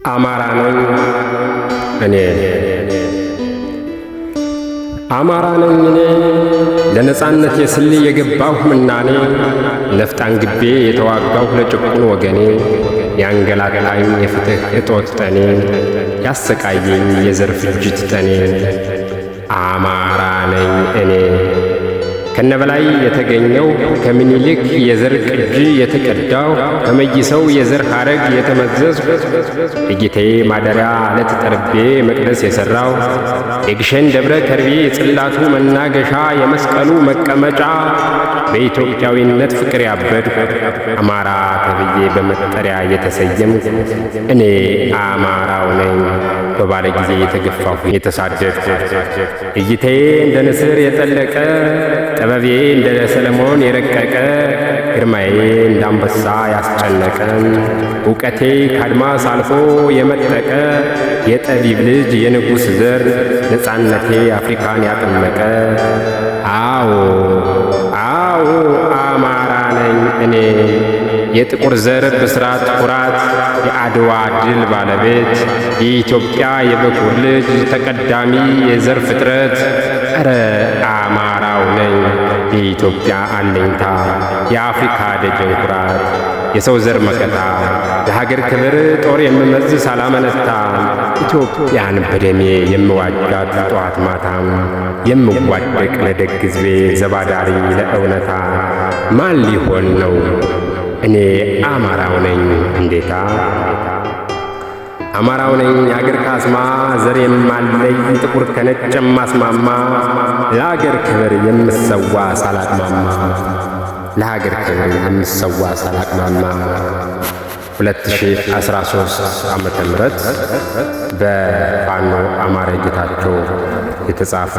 አማራ ነኝ እኔ አማራ ነኝ እኔ ለነጻነት የስል የገባሁ ምናኔ ነፍጥ አንግቤ የተዋጋሁ ለጭቁን ወገኔ ያንገላታኝ የፍትህ እጦት ጠኔ ያሰቃየኝ የዘር ፍጅት ጠኔ አማራ ነኝ እኔ ከነበላይ የተገኘው ከምኒልክ የዘር ቅጂ የተቀዳው ከመይሰው የዘር ሐረግ የተመዘዝኩ የጌታዬ ማደሪያ ዓለት ጠርቤ መቅደስ የሠራው የግሸን ደብረ ከርቤ የጽላቱ መናገሻ የመስቀሉ መቀመጫ በኢትዮጵያዊነት ፍቅር ያበድኩ አማራ ተብዬ በመጠሪያ የተሰየምኩ እኔ አማራው ነኝ። በባለ ጊዜ የተገፋሁ የተሳደድኩ እይታዬ እንደ ንስር የጠለቀ ጥበቤ እንደ ሰለሞን የረቀቀ ግርማዬ እንደ አንበሳ ያስጨነቀ ዕውቀቴ ከአድማስ አልፎ የመጠቀ የጠቢብ ልጅ የንጉሥ ዘር ነጻነቴ አፍሪካን ያጠመቀ አዎ አማራ ነኝ እኔ የጥቁር ዘር ብስራት ኩራት የአድዋ ድል ባለቤት የኢትዮጵያ የበኩር ልጅ ተቀዳሚ የዘር ፍጥረት ኧረ አማራው ነኝ የኢትዮጵያ አለኝታ የአፍሪካ ደጀን ኩራት የሰው ዘር መከታ ለሀገር ክብር ጦር የምመዝ ሳላመነታ ኢትዮጵያን በደሜ የምዋጃት ጠዋት ማታም የምዋደቅ ለደግ ሕዝቤ ዘባዳሪ ለእውነታ ማን ሊሆን ነው እኔ አማራው ነኝ እንዴታ አማራው ነኝ የአገር ካስማ ዘር የማለይ ጥቁር ከነጭ የማስማማ ለሀገር ክብር የምሰዋ ሳላቅማማ ለሀገር ክብር የምሰዋ ሳላቅማማ 2013 ዓመተ ምህረት በፋኖ አማረ ጌታቸው የተጻፈ